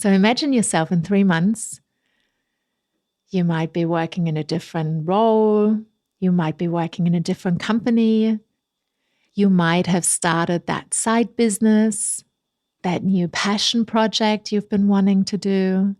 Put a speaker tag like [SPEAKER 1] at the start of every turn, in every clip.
[SPEAKER 1] So imagine yourself in 3 months. You might be working in a different role. You might be working in a different company. You might have started that side business, that new passion project you've been wanting to do.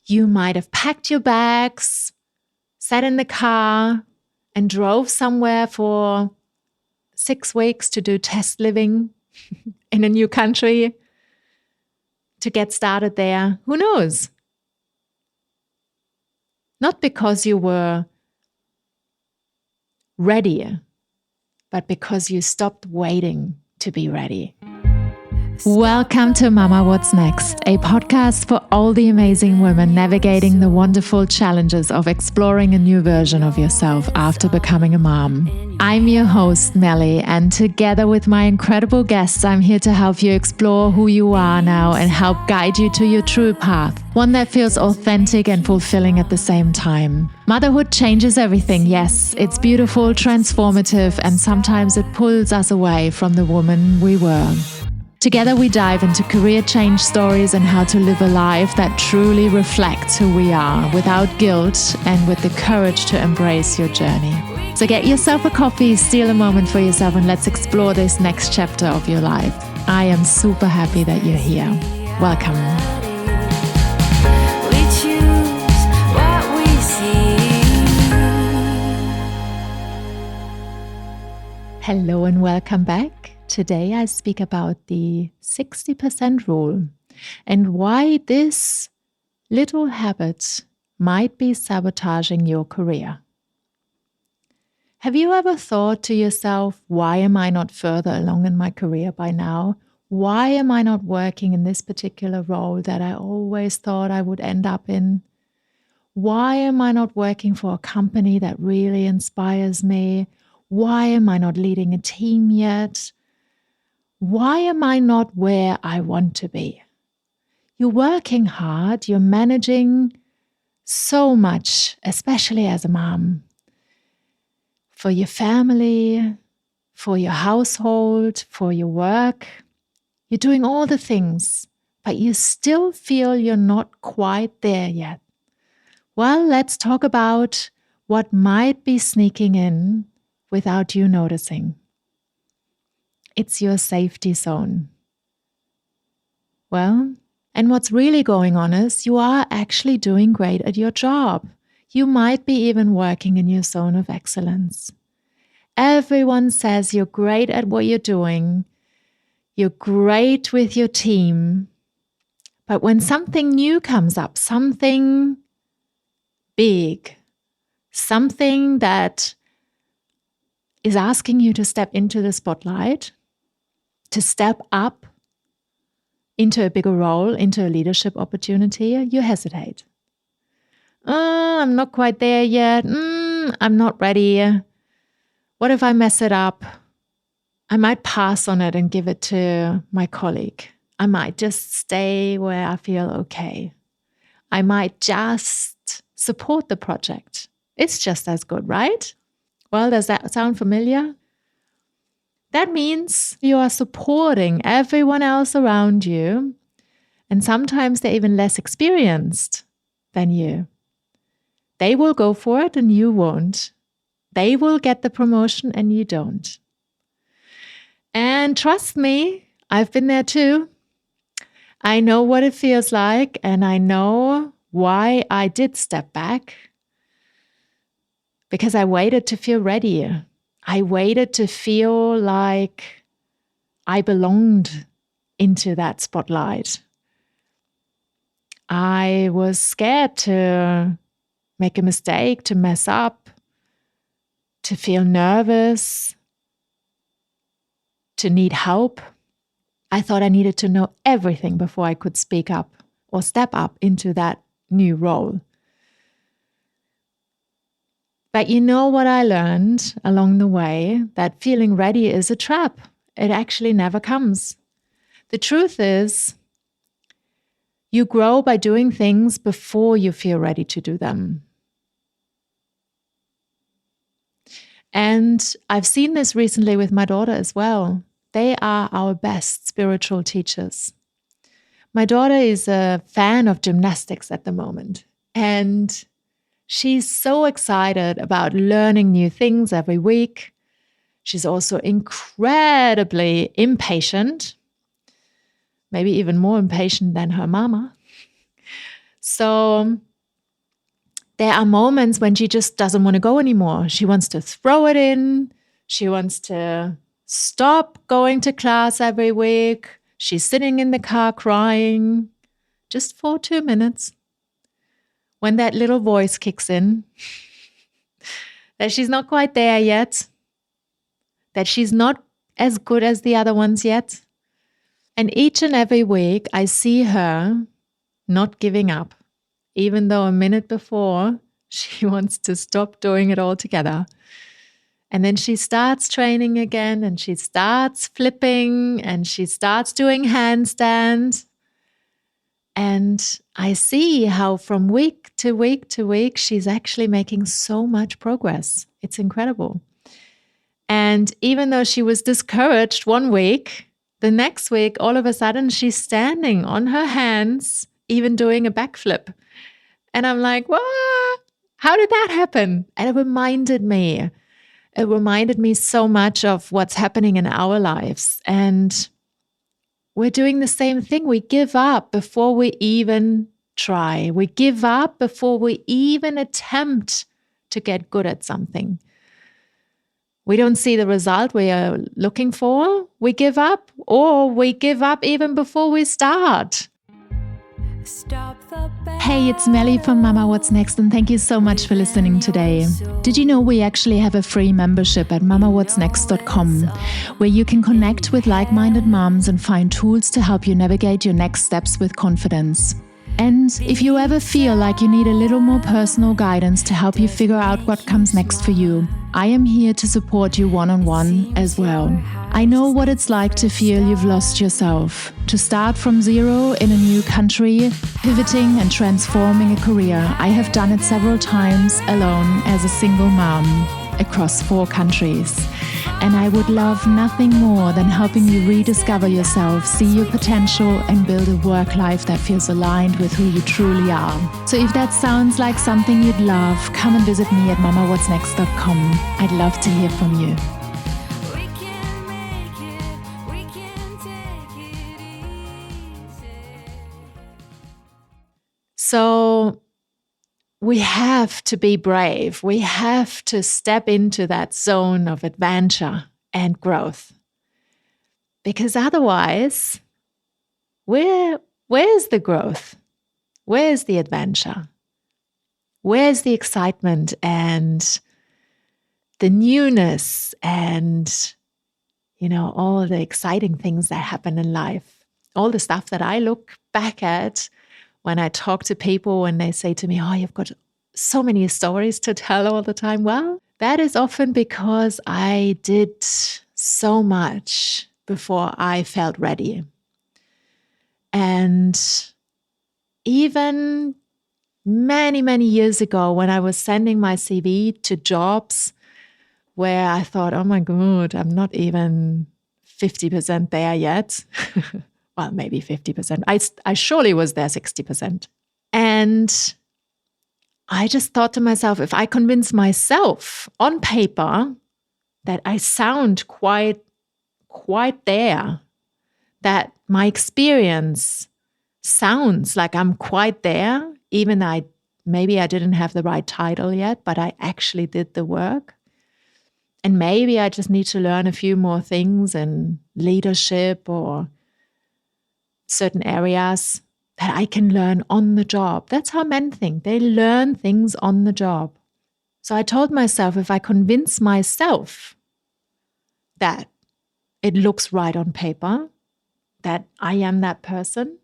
[SPEAKER 1] You might have packed your bags, sat in the car, and drove somewhere for 6 weeks to do test living in a new country to get started there. Who knows? Not because you were ready, but because you stopped waiting to be ready. Welcome to Mama What's Next, a podcast for all the amazing women navigating the wonderful challenges of exploring a new version of yourself after becoming a mom. I'm your host, Melly, and together with my incredible guests, I'm here to help you explore who you are now and help guide you to your true path, one that feels authentic and fulfilling at the same time. Motherhood changes everything, yes. It's beautiful, transformative, and sometimes it pulls us away from the woman we were. Together we dive into career change stories and how to live a life that truly reflects who we are without guilt and with the courage to embrace your journey. So get yourself a coffee, steal a moment for yourself, and let's explore this next chapter of your life. I am super happy that you're here. Welcome. Hello and welcome back. Today I speak about the 60% rule and why this little habit might be sabotaging your career. Have you ever thought to yourself, why am I not further along in my career by now? Why am I not working in this particular role that I always thought I would end up in? Why am I not working for a company that really inspires me? Why am I not leading a team yet? Why am I not where I want to be? You're working hard, you're managing so much, especially as a mom, for your family, for your household, for your work. You're doing all the things, but you still feel you're not quite there yet. Well, let's talk about what might be sneaking in without you noticing. It's your safety zone. Well, and what's really going on is you are actually doing great at your job. You might be even working in your zone of excellence. Everyone says you're great at what you're doing. You're great with your team. But when something new comes up, something big, something that is asking you to step into the spotlight, to step up into a bigger role, into a leadership opportunity, you hesitate. I'm not quite there yet. I'm not ready. What if I mess it up? I might pass on it and give it to my colleague. I might just stay where I feel okay. I might just support the project. It's just as good, right? Well, does that sound familiar? That means you are supporting everyone else around you, and sometimes they're even less experienced than you. They will go for it and you won't. They will get the promotion and you don't. And trust me, I've been there too. I know what it feels like, and I know why I did step back. Because I waited to feel ready. I waited to feel like I belonged into that spotlight. I was scared to make a mistake, to mess up, to feel nervous, to need help. I thought I needed to know everything before I could speak up or step up into that new role. But you know what I learned along the way? That feeling ready is a trap. It actually never comes. The truth is, you grow by doing things before you feel ready to do them. And I've seen this recently with my daughter as well. They are our best spiritual teachers. My daughter is a fan of gymnastics at the moment, and she's so excited about learning new things every week. She's also incredibly impatient, maybe even more impatient than her mama. So there are moments when she just doesn't want to go anymore. She wants to throw it in. She wants to stop going to class every week. She's sitting in the car crying just for 2 minutes. When that little voice kicks in, that she's not quite there yet, that she's not as good as the other ones yet. And each and every week, I see her not giving up, even though a minute before she wants to stop doing it altogether. And then she starts training again, and she starts flipping, and she starts doing handstands. And I see how from week to week to week, she's actually making so much progress. It's incredible. And even though she was discouraged one week, the next week, all of a sudden, she's standing on her hands, even doing a backflip. And I'm like, what? How did that happen? And it reminded me so much of what's happening in our lives. And we're doing the same thing. We give up before we even try. We give up before we even attempt to get good at something. We don't see the result we are looking for. We give up, or we give up even before we start. Hey, it's Melly from Mama What's Next, and thank you so much for listening today. Did you know we actually have a free membership at mamawhatsnext.com, where you can connect with like-minded moms and find tools to help you navigate your next steps with confidence. And if you ever feel like you need a little more personal guidance to help you figure out what comes next for you, I am here to support you one-on-one as well. I know what it's like to feel you've lost yourself, to start from zero in a new country, pivoting and transforming a career. I have done it several times alone as a single mom across 4 countries. And I would love nothing more than helping you rediscover yourself, see your potential, and build a work life that feels aligned with who you truly are. So if that sounds like something you'd love, come and visit me at mamawhatsnext.com. I'd love to hear from you. So we have to be brave. We have to step into that zone of adventure and growth. Because otherwise, where's the growth? Where's the adventure? Where's the excitement and the newness and, all the exciting things that happen in life? All the stuff that I look back at when I talk to people and they say to me, oh, you've got so many stories to tell all the time. Well, that is often because I did so much before I felt ready. And even many, many years ago, when I was sending my CV to jobs where I thought, oh my God, I'm not even 50% there yet. Well, maybe 50%. I surely was there 60%. And I just thought to myself, if I convince myself on paper that I sound quite there, that my experience sounds like I'm quite there, even maybe I didn't have the right title yet, but I actually did the work. And maybe I just need to learn a few more things in leadership or certain areas that I can learn on the job. That's how men think. They learn things on the job. So I told myself, if I convince myself that it looks right on paper, that I am that person,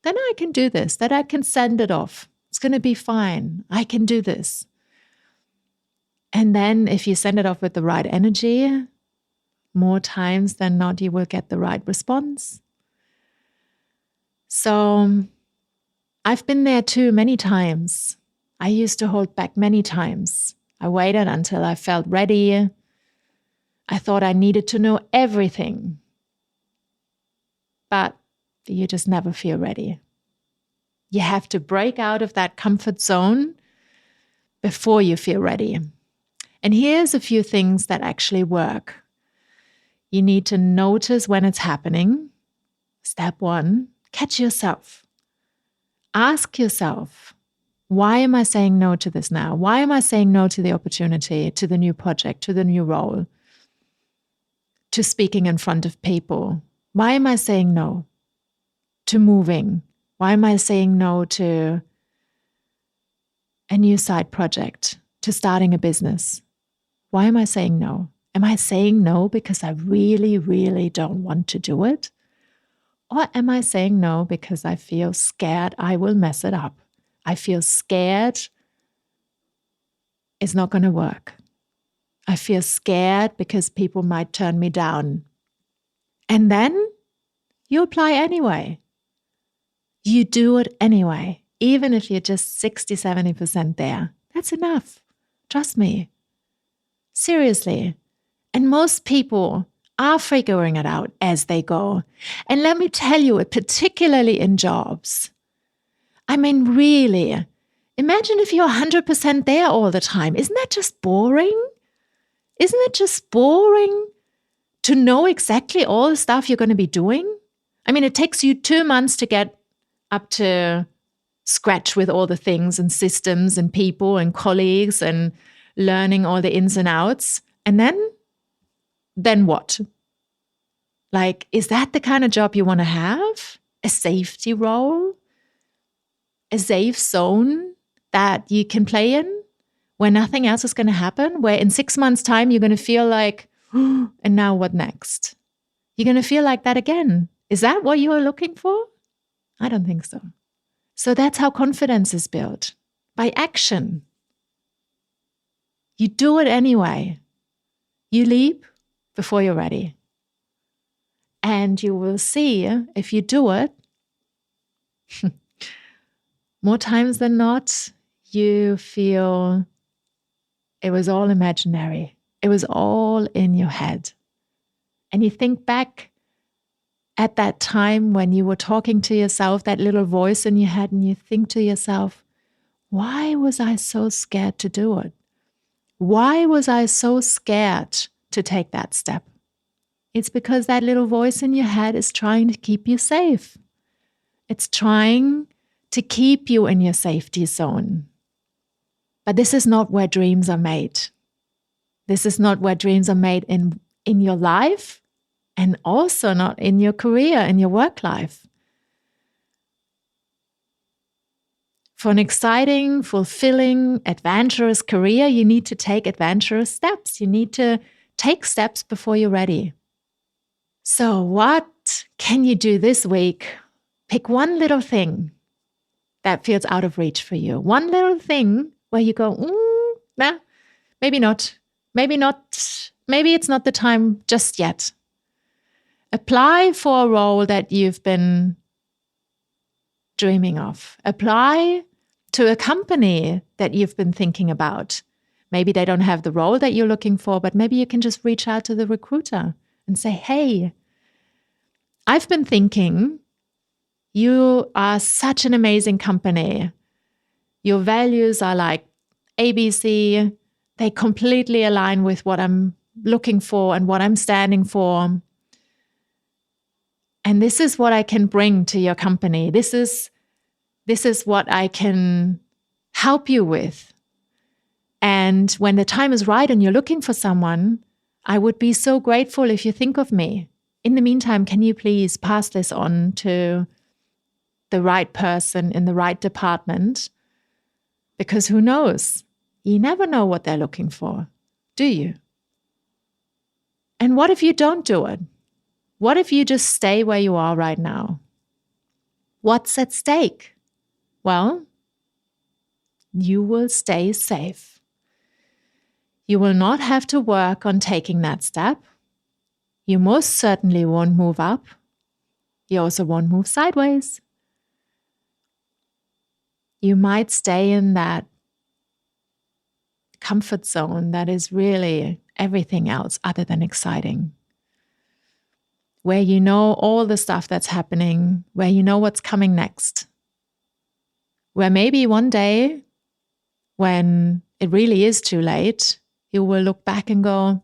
[SPEAKER 1] then I can do this, that I can send it off. It's going to be fine. I can do this. And then if you send it off with the right energy, more times than not, you will get the right response. So I've been there too many times. I used to hold back many times. I waited until I felt ready. I thought I needed to know everything. But You just never feel ready. You have to break out of that comfort zone before you feel ready. And here's a few things that actually work. You need to notice when it's happening. Step 1, catch yourself. Ask yourself, why am I saying no to this now? Why am I saying no to the opportunity, to the new project, to the new role, to speaking in front of people? Why am I saying no to moving? Why am I saying no to a new side project, to starting a business? Why am I saying no? Am I saying no because I really, really don't want to do it? Or am I saying no because I feel scared I will mess it up? I feel scared it's not going to work. I feel scared because people might turn me down. And then you apply anyway. You do it anyway, even if you're just 60, 70% there. That's enough. Trust me. Seriously. And most people are figuring it out as they go. And let me tell you, particularly in jobs, I mean, really, imagine if you're 100% there all the time. Isn't that just boring? Isn't it just boring to know exactly all the stuff you're going to be doing? I mean, it takes you 2 months to get up to scratch with all the things and systems and people and colleagues and learning all the ins and outs. And then what? Like, is that the kind of job you want to have? A safety role? A safe zone that you can play in where nothing else is going to happen? Where in 6 months' time, you're going to feel like, oh, and now what next? You're going to feel like that again. Is that what you are looking for? I don't think so. So that's how confidence is built, by action. You do it anyway. You leap before you're ready. And you will see, if you do it, more times than not, you feel it was all imaginary. It was all in your head. And you think back at that time when you were talking to yourself, that little voice in your head, and you think to yourself, why was I so scared to do it? Why was I so scared to take that step? It's because that little voice in your head is trying to keep you safe. It's trying to keep you in your safety zone. But this is not where dreams are made. This is not where dreams are made in your life, and also not in your career, in your work life. For an exciting, fulfilling, adventurous career, you need to take adventurous steps. You need to take steps before you're ready. So what can you do this week? Pick one little thing that feels out of reach for you. One little thing where you go, nah, maybe not. Maybe not. Maybe it's not the time just yet. Apply for a role that you've been dreaming of. Apply to a company that you've been thinking about. Maybe they don't have the role that you're looking for, but maybe you can just reach out to the recruiter and say, hey, I've been thinking you are such an amazing company. Your values are like ABC. They completely align with what I'm looking for and what I'm standing for. And this is what I can bring to your company. This is what I can help you with. And when the time is right and you're looking for someone, I would be so grateful if you think of me. In the meantime, can you please pass this on to the right person in the right department? Because who knows? You never know what they're looking for, do you? And what if you don't do it? What if you just stay where you are right now? What's at stake? Well, you will stay safe. You will not have to work on taking that step. You most certainly won't move up. You also won't move sideways. You might stay in that comfort zone that is really everything else other than exciting. where you know all the stuff that's happening, where you know what's coming next, where maybe one day when it really is too late, you will look back and go,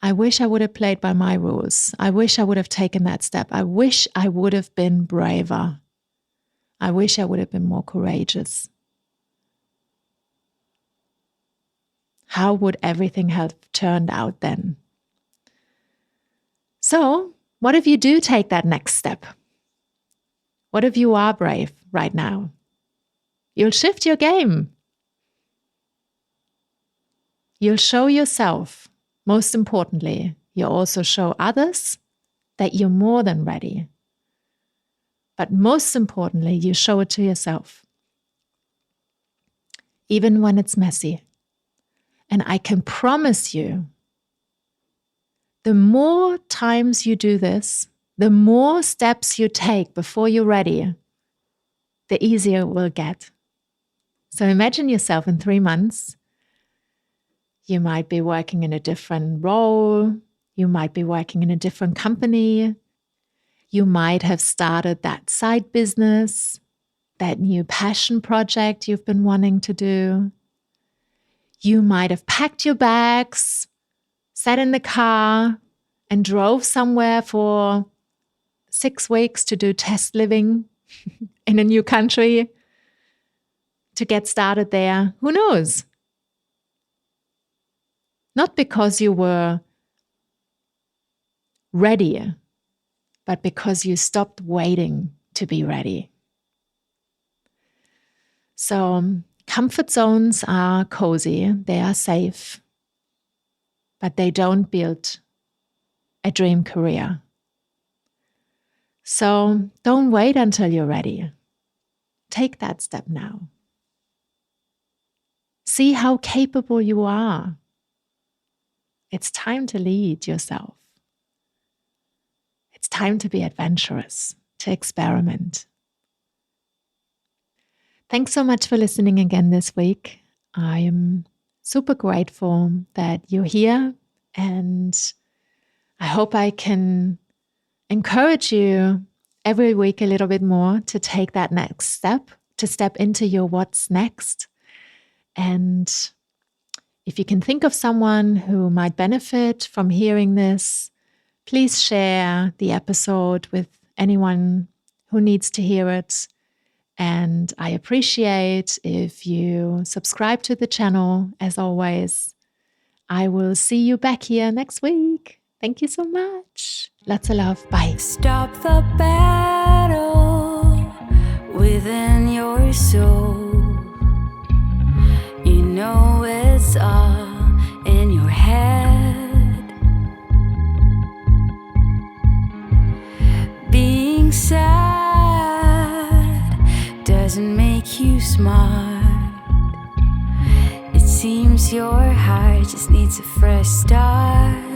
[SPEAKER 1] I wish I would have played by my rules. I wish I would have taken that step. I wish I would have been braver. I wish I would have been more courageous. How would everything have turned out then? So, what if you do take that next step? What if you are brave right now? You'll shift your game. You'll show yourself, most importantly, you'll also show others that you're more than ready. But most importantly, you show it to yourself, even when it's messy. And I can promise you, the more times you do this, the more steps you take before you're ready, the easier it will get. So imagine yourself in 3 months. You might be working in a different role. You might be working in a different company. You might have started that side business, that new passion project you've been wanting to do. You might have packed your bags, sat in the car, and drove somewhere for 6 weeks to do test living in a new country to get started there. Who knows? Not because you were ready, but because you stopped waiting to be ready. So, comfort zones are cozy, they are safe, but they don't build a dream career. So, don't wait until you're ready. Take that step now. See how capable you are. It's time to lead yourself. It's time to be adventurous, to experiment. Thanks so much for listening again this week. I am super grateful that you're here, and I hope I can encourage you every week a little bit more to take that next step, to step into your what's next. And if you can think of someone who might benefit from hearing this, please share the episode with anyone who needs to hear it. And I appreciate if you subscribe to the channel. As always, I will see you back here next week. Thank you so much. Lots of love. Bye.
[SPEAKER 2] Stop the battle within your soul. You know it's all in your head. Being sad doesn't make you smart. It seems your heart just needs a fresh start.